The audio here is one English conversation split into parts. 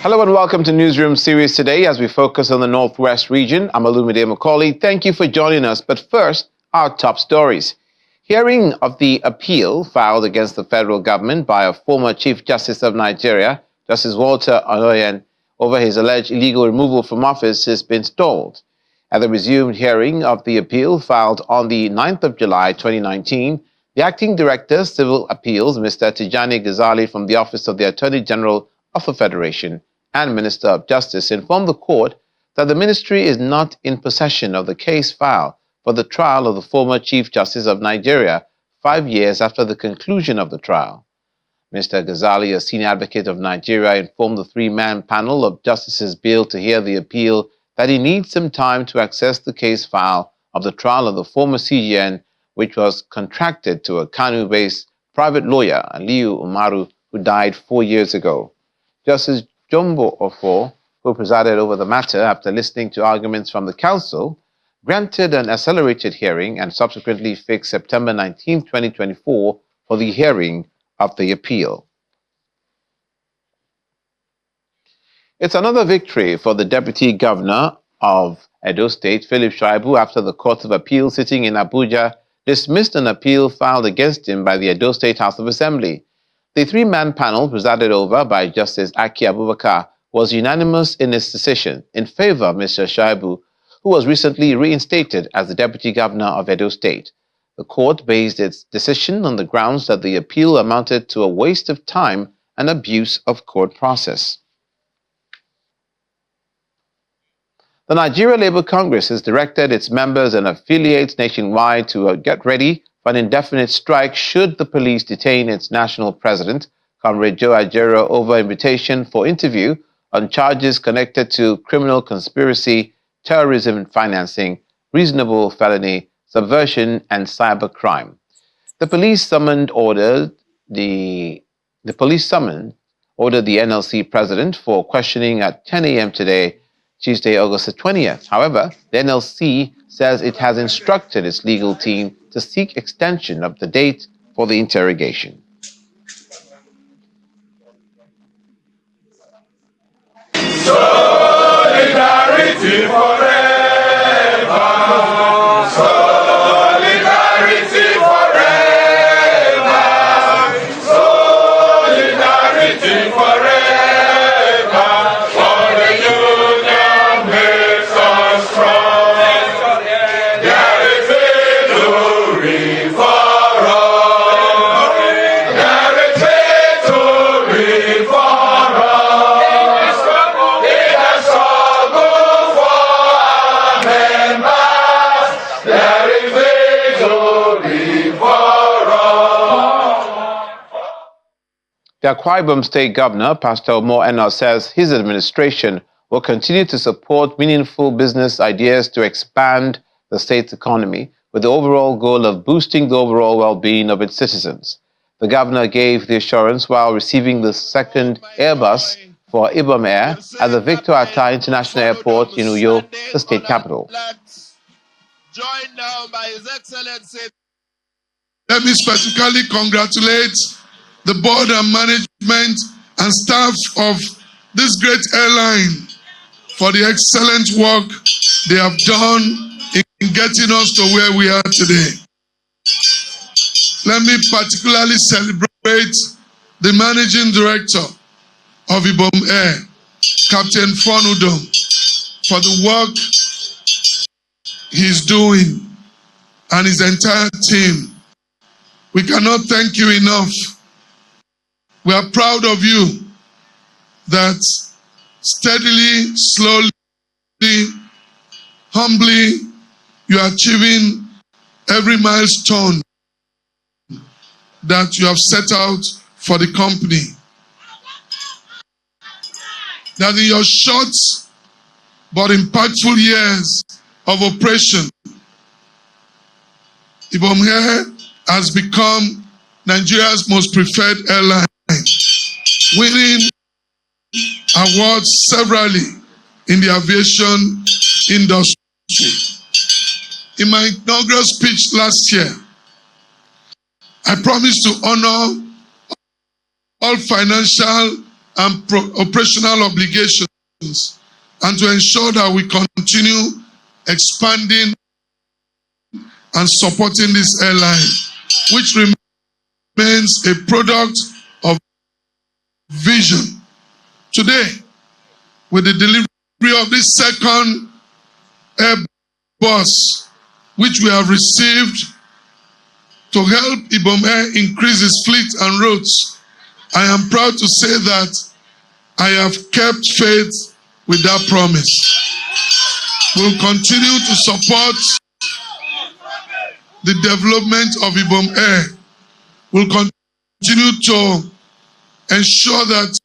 Hello and welcome to Newsroom series today as we focus on the Northwest region. I'm Olumide Macaulay. Thank you for joining us. But first, our top stories. Hearing of the appeal filed against the federal government by a former Chief Justice of Nigeria, Justice Walter Oloyen, over his alleged illegal removal from office has been stalled. At the resumed hearing of the appeal filed on the 9th of July 2019, the Acting Director, Civil Appeals, Mr. Tijani Ghazali from the Office of the Attorney General of the Federation and Minister of Justice informed the court that the ministry is not in possession of the case file for the trial of the former Chief Justice of Nigeria 5 years after the conclusion of the trial. Mr. Ghazali, a senior advocate of Nigeria, informed the three-man panel of justices billed to hear the appeal that he needs some time to access the case file of the trial of the former CGN, which was contracted to a Kanu-based private lawyer, Aliyu Umaru, who died 4 years ago. Justice Jumbo Ofo, who presided over the matter after listening to arguments from the council, granted an accelerated hearing and subsequently fixed September 19, 2024 for the hearing of the appeal. It's another victory for the Deputy Governor of Edo State, Philip Shaibu, after the Court of Appeal sitting in Abuja dismissed an appeal filed against him by the Edo State House of Assembly. The three-man panel, presided over by Justice Aki Abubakar, was unanimous in its decision in favor of Mr. Shaibu, who was recently reinstated as the Deputy Governor of Edo State. The court based its decision on the grounds that the appeal amounted to a waste of time and abuse of court process. The Nigeria Labour Congress has directed its members and affiliates nationwide to get ready for an indefinite strike should the police detain its national president, Comrade Joe Ajero, over invitation for interview on charges connected to criminal conspiracy, terrorism financing, reasonable felony, subversion, and cybercrime. The police summoned ordered the NLC president for questioning at 10 a.m. today, Tuesday, August the 20th. However, the NLC says it has instructed its legal team to seek extension of the date for the interrogation. Solidarity forever. Solidarity forever. Solidarity forever. For the union makes us strong. There is victory for all. There is victory for all. In the struggle for our members, there is victory for all. The Akwa Ibom State Governor, Pastor Omo Eno, says his administration will continue to support meaningful business ideas to expand the state's economy with the overall goal of boosting the overall well-being of its citizens. The governor gave the assurance while receiving the second Airbus for Ibom Air at the Victor Atta International Airport in Uyo, the state capital. Joined now by His Excellency. Let me specifically congratulate the board and management and staff of this great airline for the excellent work they have done in getting us to where we are today. Let me particularly celebrate the managing director of Ibom Air, Captain Fonudom, for the work he's doing and his entire team. We cannot thank you enough. We are proud of you that steadily, slowly, humbly, you are achieving every milestone that you have set out for the company. That in your short but impactful years of operation, Ibom Air has become Nigeria's most preferred airline, winning awards severally in the aviation industry. In my inaugural speech last year, I promised to honor all financial and operational obligations, and to ensure that we continue expanding and supporting this airline, which remains a product of vision. Today, with the delivery of this second Airbus, which we have received to help Ibom Air increase its fleet and routes, I am proud to say that I have kept faith with that promise. We'll continue to support the development of Ibom Air. We'll continue to ensure that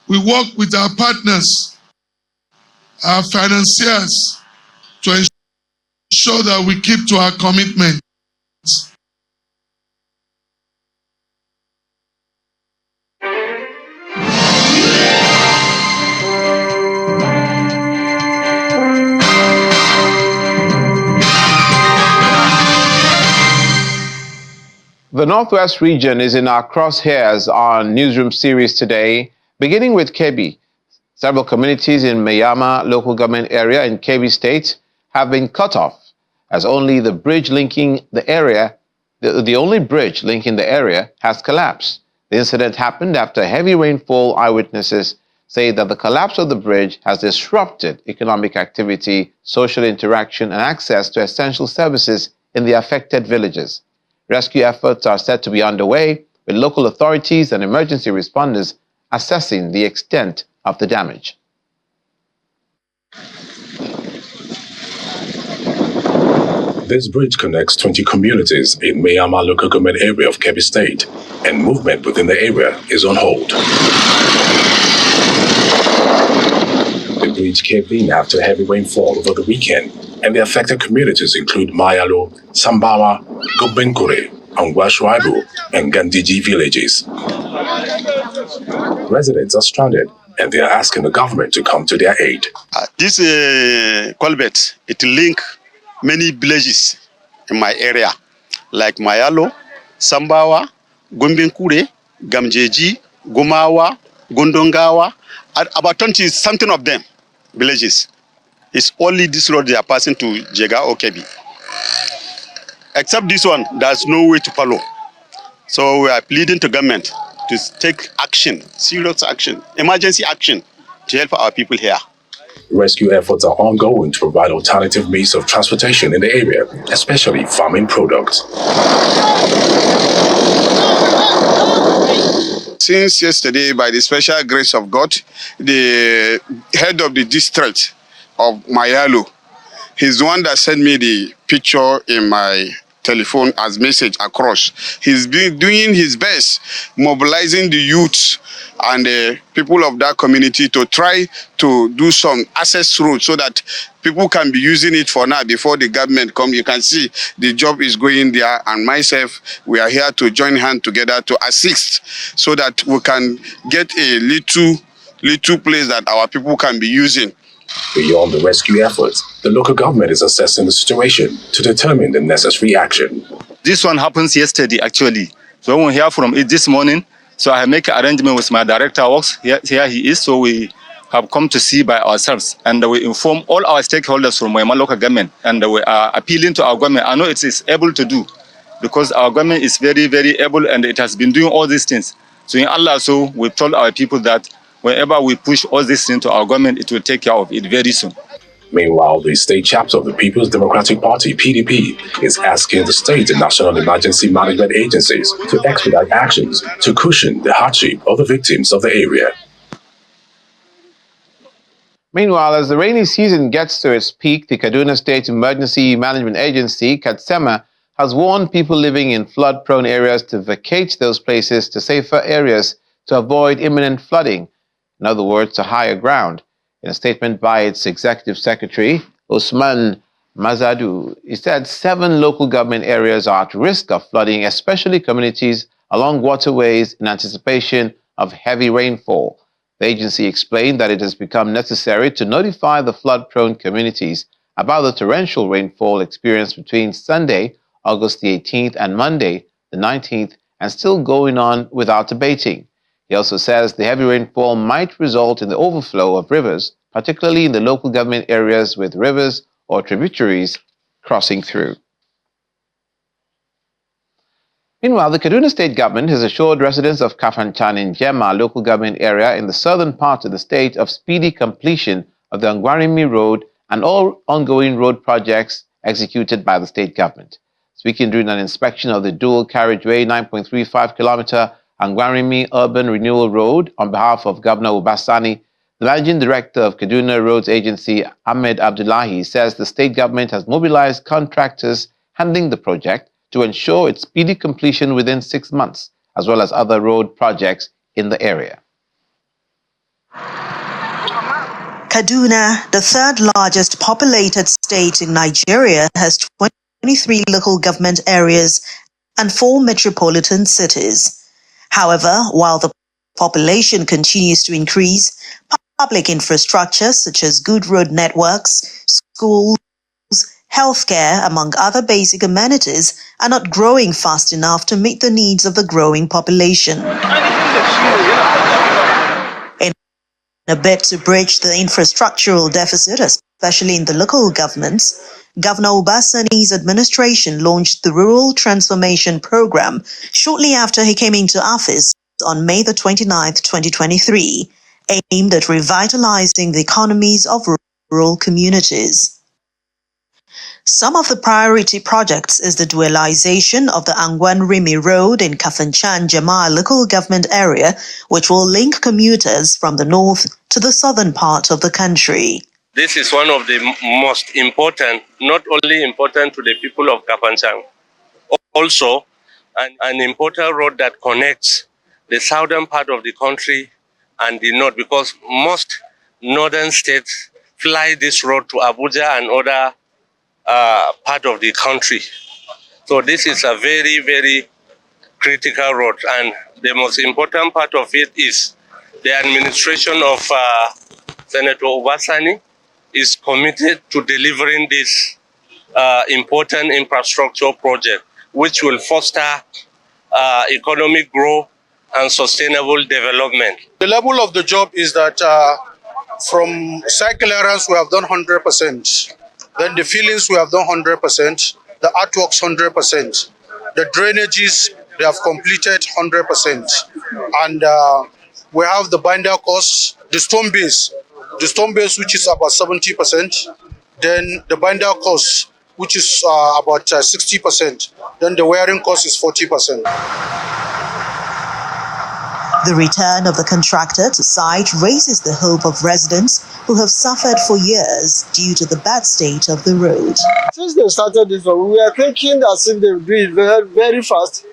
we work with our partners, our financiers, to ensure that we keep to our commitment. The Northwest region is in our crosshairs on Newsroom series today, beginning with Kebbi. Several communities in Mayama local government area in Kebbi State have been cut off, as only the bridge linking the area, the only bridge linking the area has collapsed. The incident happened after heavy rainfall. Eyewitnesses say that the collapse of the bridge has disrupted economic activity, social interaction, and access to essential services in the affected villages. Rescue efforts are set to be underway, with local authorities and emergency responders assessing the extent of the damage. This bridge connects 20 communities in Mayama local government area of Kebbi State, and movement within the area is on hold. The bridge caved in after heavy rainfall over the weekend, and the affected communities include Mayalo, Sambawa, Gobenkure, Angwashwaibu, and Gandiji villages. Residents are stranded, and they are asking the government to come to their aid. This culvert, it links many villages in my area, like Mayalo, Sambawa, Gombenkure, Gamjeji, Gumawa, Gondongawa, about 20 something of them villages. It's only this road they are passing to Jega or Kebbi. Except this one, there's no way to follow. So we are pleading to government to take action, serious action, emergency action to help our people here. Rescue efforts are ongoing to provide alternative means of transportation in the area, especially farming products. Since yesterday, by the special grace of God, the head of the district of Mayalo, he's the one that sent me the picture in my telephone as message across. He's been doing his best, mobilizing the youth and the people of that community to try to do some access road so that people can be using it for now before the government come. You can see the job is going there, and myself, we are here to join hands together to assist so that we can get a little place that our people can be using. Beyond the rescue efforts, the local government is assessing the situation to determine the necessary action. This one happens yesterday, actually. So when we hear from it this morning, so I make an arrangement with my director of works. Here he is. So we have come to see by ourselves, and we inform all our stakeholders from my local government, and we are appealing to our government. I know it is able to do, because our government is very, very able, and it has been doing all these things. So in Allah, so we told our people that whenever we push all these things to our government, it will take care of it very soon. Meanwhile, the state chapter of the People's Democratic Party, PDP, is asking the state and national emergency management agencies to expedite actions to cushion the hardship of the victims of the area. Meanwhile, as the rainy season gets to its peak, the Kaduna State Emergency Management Agency, KADSEMA, has warned people living in flood-prone areas to vacate those places to safer areas to avoid imminent flooding. In other words, to higher ground. In a statement by its executive secretary, Usman Mazadu, he said 7 local government areas are at risk of flooding, especially communities along waterways in anticipation of heavy rainfall. The agency explained that it has become necessary to notify the flood-prone communities about the torrential rainfall experienced between Sunday, August the 18th, and Monday, the 19th, and still going on without abating. He also says the heavy rainfall might result in the overflow of rivers, particularly in the local government areas with rivers or tributaries crossing through. Meanwhile, the Kaduna State government has assured residents of Kafanchan in Jema local government area in the southern part of the state of speedy completion of the Angwarimi Road and all ongoing road projects executed by the state government. Speaking during an inspection of the dual carriageway 9.35-kilometer Angwarimi Urban Renewal Road on behalf of Governor Ubasani, the managing director of Kaduna Roads Agency, Ahmed Abdullahi, says the state government has mobilized contractors handling the project to ensure its speedy completion within 6 months, as well as other road projects in the area. Kaduna, the third largest populated state in Nigeria, has 23 local government areas and 4 metropolitan cities. However, while the population continues to increase, public infrastructure such as good road networks, schools, healthcare, among other basic amenities, are not growing fast enough to meet the needs of the growing population. In a bid to bridge the infrastructural deficit, especially in the local governments, Governor Ubasani's administration launched the Rural Transformation Program shortly after he came into office on May the 29th, 2023, aimed at revitalizing the economies of rural communities. Some of the priority projects is the dualization of the Angwanrimi Road in Kafanchan Jema local government area, which will link commuters from the north to the southern part of the country. This is one of the most important, not only important to the people of Kafanchan, also an important road that connects the southern part of the country and the north, because most northern states fly this road to Abuja and other part of the country. So this is a very, very critical road, and the most important part of it is the administration of Senator Obasani is committed to delivering this important infrastructure project, which will foster economic growth and sustainable development. The level of the job is that from site clearance we have done 100%. Then the fillings we have done 100%. The artworks 100%. The drainages they have completed 100%. And we have the binder course, the stone base which is about 70%. Then the binder course which is about 60%. Then the wiring cost is 40%. The return of the contractor to site raises the hope of residents who have suffered for years due to the bad state of the road. Since they started this one, we are thinking as if they will do it very, very fast.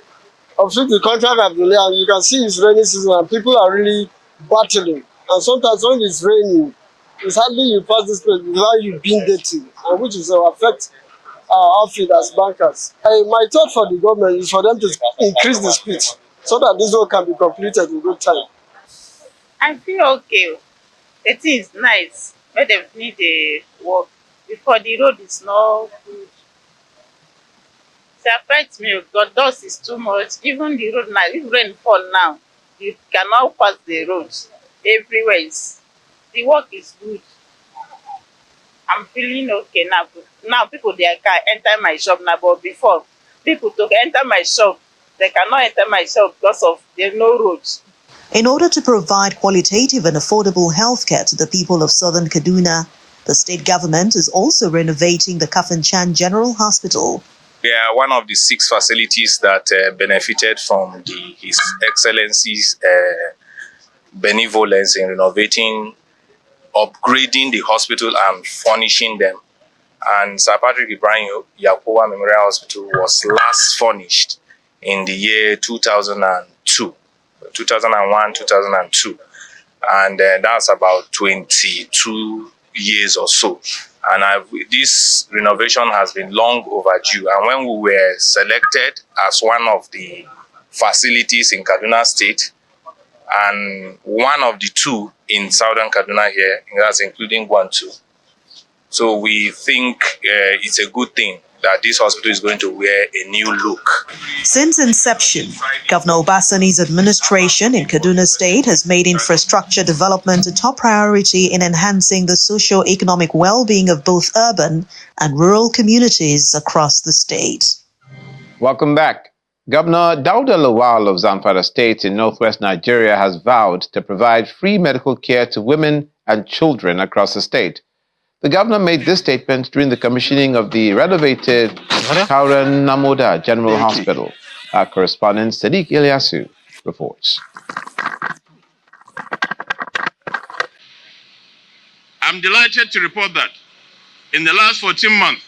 Obviously, the contract have delayed, and you can see it's rainy season and people are really battling. And sometimes when it's raining, it's hardly you pass this place without you being dirty, and which is affect our outfit as bankers. My thought for the government is for them to increase the speed so that this work can be completed in good time. I feel okay. The thing is nice, but they need the work because the road is not good. It affects me because dust is too much. Even the road now, if rain fall now, you cannot pass the roads everywhere. The work is good. I'm feeling okay now. Now people they can enter my shop now, but before people to enter my shop, they cannot enter my shop because of there are no roads. In order to provide qualitative and affordable healthcare to the people of southern Kaduna, the state government is also renovating the Kafanchan General Hospital. We are one of the 6 facilities that benefited from His Excellency's benevolence in renovating, upgrading the hospital and furnishing them. And Sir Patrick Ibrahim Yakowa Memorial Hospital was last furnished in the year 2001, 2002. And that's about 22 years or so. And this renovation has been long overdue. And when we were selected as one of the facilities in Kaduna State, and one of the 2 in southern Kaduna here, that's including Gwantu. So we think it's a good thing that this hospital is going to wear a new look. Since inception, Governor Obasani's administration in Kaduna State has made infrastructure development a top priority in enhancing the socio-economic well-being of both urban and rural communities across the state. Welcome back. Governor Dauda Lawal of Zamfara State in northwest Nigeria has vowed to provide free medical care to women and children across the state. The governor made this statement during the commissioning of the renovated Kauran Namoda General Hospital. Our correspondent Sadiq Ilyasu reports. I'm delighted to report that in the last 14 months,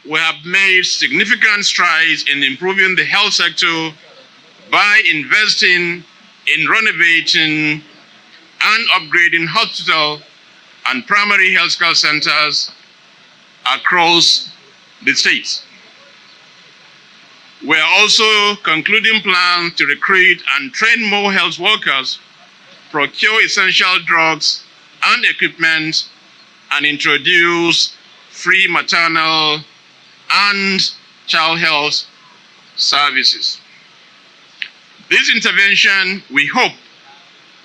we have made significant strides in improving the health sector by investing in renovating and upgrading hospital and primary health care centers across the state. We are also concluding plans to recruit and train more health workers, procure essential drugs and equipment, and introduce free maternal and child health services. This intervention, we hope,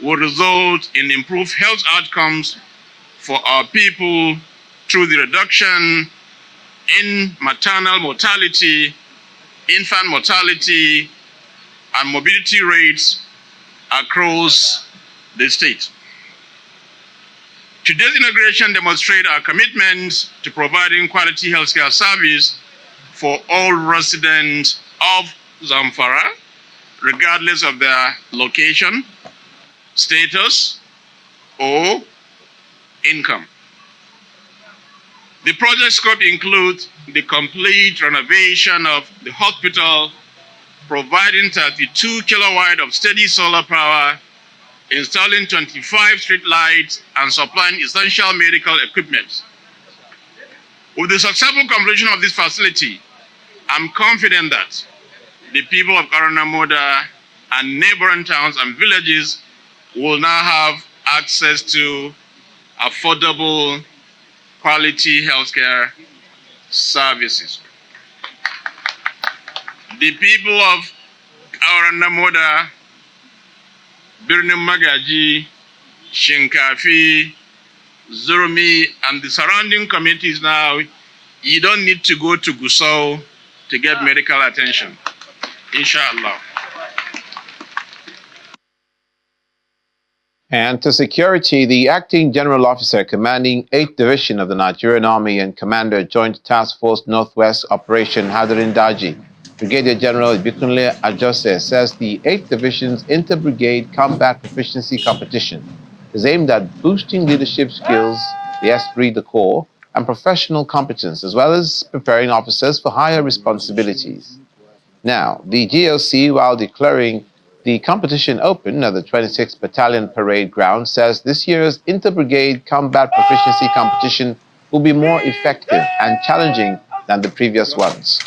will result in improved health outcomes for our people through the reduction in maternal mortality, infant mortality, and morbidity rates across the state. Today's inauguration demonstrates our commitment to providing quality healthcare service for all residents of Zamfara, regardless of their location, status, or income. The project scope includes the complete renovation of the hospital, providing 32 kilowatt of steady solar power, installing 25 street lights, and supplying essential medical equipment. With the successful completion of this facility, I'm confident that the people of Karanamoda and neighboring towns and villages will now have access to affordable, quality healthcare services. The people of Karanamoda, Birnin Magaji, Shinkafi, Zurmi, and the surrounding communities now, you don't need to go to Gusau to get medical attention, inshallah. And to security, the acting general officer commanding 8th Division of the Nigerian Army and Commander Joint Task Force Northwest Operation Hadarin Daji, Brigadier General Ibikunle Ajose, says the 8th Division's Inter-Brigade Combat Proficiency Competition is aimed at boosting leadership skills, the esprit de corps, and professional competence, as well as preparing officers for higher responsibilities. Now, the GLC, while declaring the competition open at the 26th Battalion Parade Ground, says this year's Inter-Brigade Combat Proficiency Competition will be more effective and challenging than the previous ones.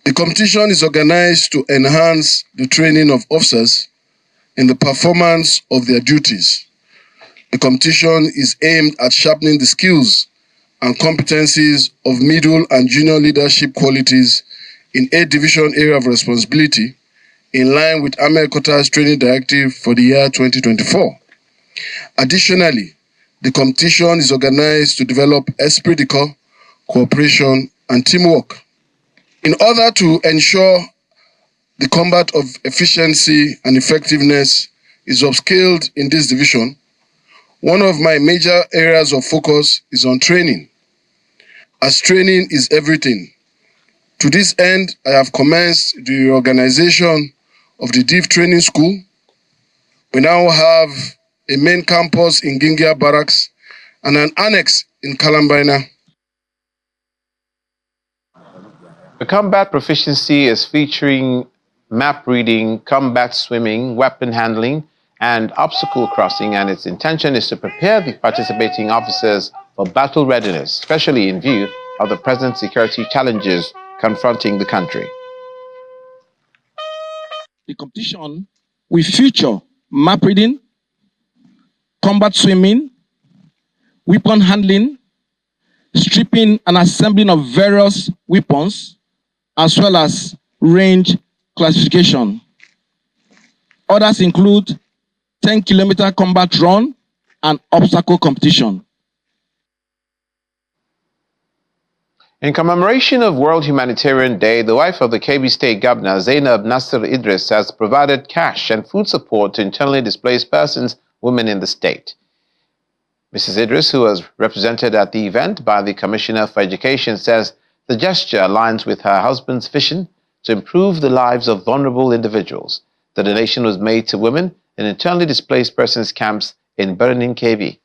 The competition is organized to enhance the training of officers in the performance of their duties. The competition is aimed at sharpening the skills and competencies of middle and junior leadership qualities in 8th Division area of responsibility, in line with Army Headquarters Training Directive for the year 2024. Additionally, the competition is organized to develop esprit de corps, cooperation, and teamwork. In order to ensure the combat of efficiency and effectiveness is upscaled in this division, one of my major areas of focus is on training, as training is everything. To this end, I have commenced the reorganization of the DIV Training School. We now have a main campus in Gingia Barracks and an annex in Kalambina. The combat proficiency is featuring map reading, combat swimming, weapon handling, and obstacle crossing, and its intention is to prepare the participating officers for battle readiness, especially in view of the present security challenges confronting the country. The competition will feature map reading, combat swimming, weapon handling, stripping and assembling of various weapons, as well as range classification. Others include 10-kilometer combat run and obstacle competition. In commemoration of World Humanitarian Day, the wife of the Kebbi State Governor, Zainab Nasir Idris, has provided cash and food support to internally displaced persons, women in the state. Mrs. Idris, who was represented at the event by the Commissioner for Education, says the gesture aligns with her husband's vision to improve the lives of vulnerable individuals. The donation was made to women in internally displaced persons camps in Birnin Kebbi.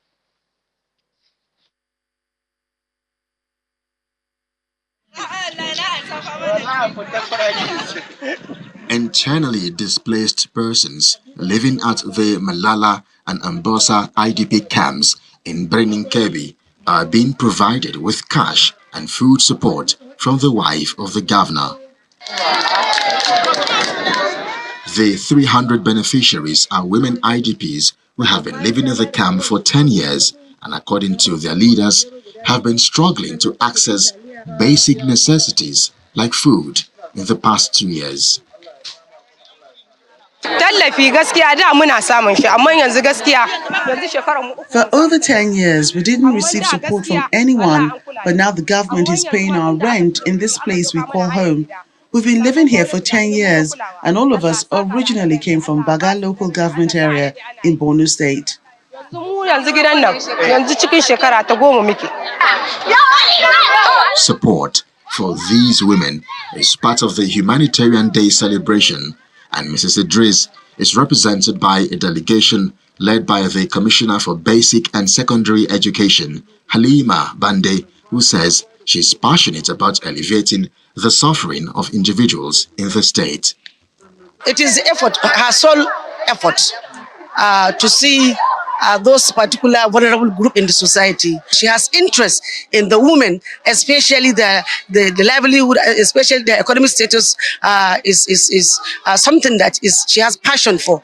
Internally displaced persons living at the Malala and Ambosa IDP camps in Birnin Kebbi are being provided with cash and food support from the wife of the governor. The 300 beneficiaries are women IDPs who have been living in the camp for 10 years and, according to their leaders, have been struggling to access basic necessities like food in the past 2 years. For over 10 years, we didn't receive support from anyone, but now the government is paying our rent in this place we call home. We've been living here for 10 years, and all of us originally came from Baga local government area in Borno State. Support for these women is part of the Humanitarian Day celebration, and Mrs. Idris is represented by a delegation led by the Commissioner for Basic and Secondary Education, Halima Bande, who says she's passionate about alleviating the suffering of individuals in the state. It is effort, her sole effort, to see those particular vulnerable group in the society. She has interest in the women, especially the livelihood, especially the economic status is something that she has passion for.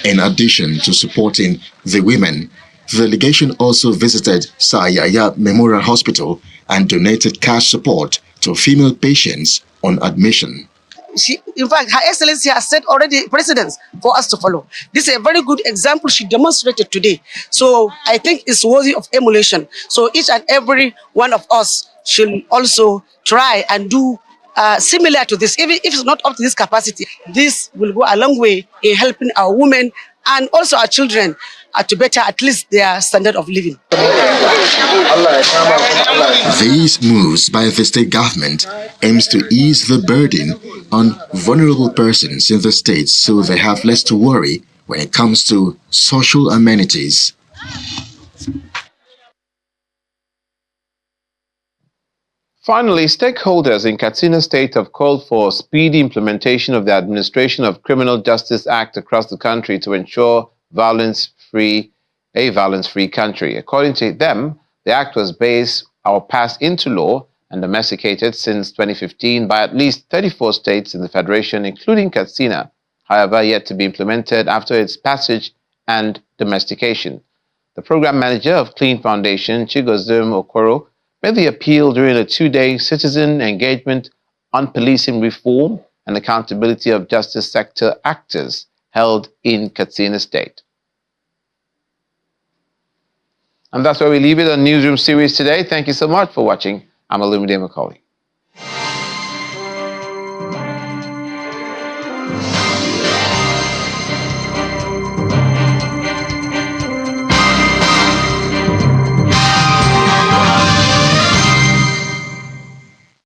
In addition to supporting the women, the delegation also visited Sayaya Memorial Hospital and donated cash support to female patients on admission. In fact, Her Excellency has set already precedents for us to follow. This is a very good example she demonstrated today. So I think it's worthy of emulation. So each and every one of us should also try and do similar to this. Even if it's not up to this capacity, this will go a long way in helping our women and also our children to better at least their standard of living. These moves by the state government aims to ease the burden on vulnerable persons in the state so they have less to worry when it comes to social amenities. Finally, stakeholders in Katsina State have called for speedy implementation of the Administration of Criminal Justice Act across the country to ensure violence-free country. According to them, the act was based or passed into law and domesticated since 2015 by at least 34 states in the Federation, including Katsina, however, yet to be implemented after its passage and domestication. The program manager of Clean Foundation, Chigozum Okoro, made the appeal during a 2-day citizen engagement on policing reform and accountability of justice sector actors held in Katsina State. And that's where we leave it on Newsroom Series today. Thank you so much for watching. I'm Olumide Macaulay.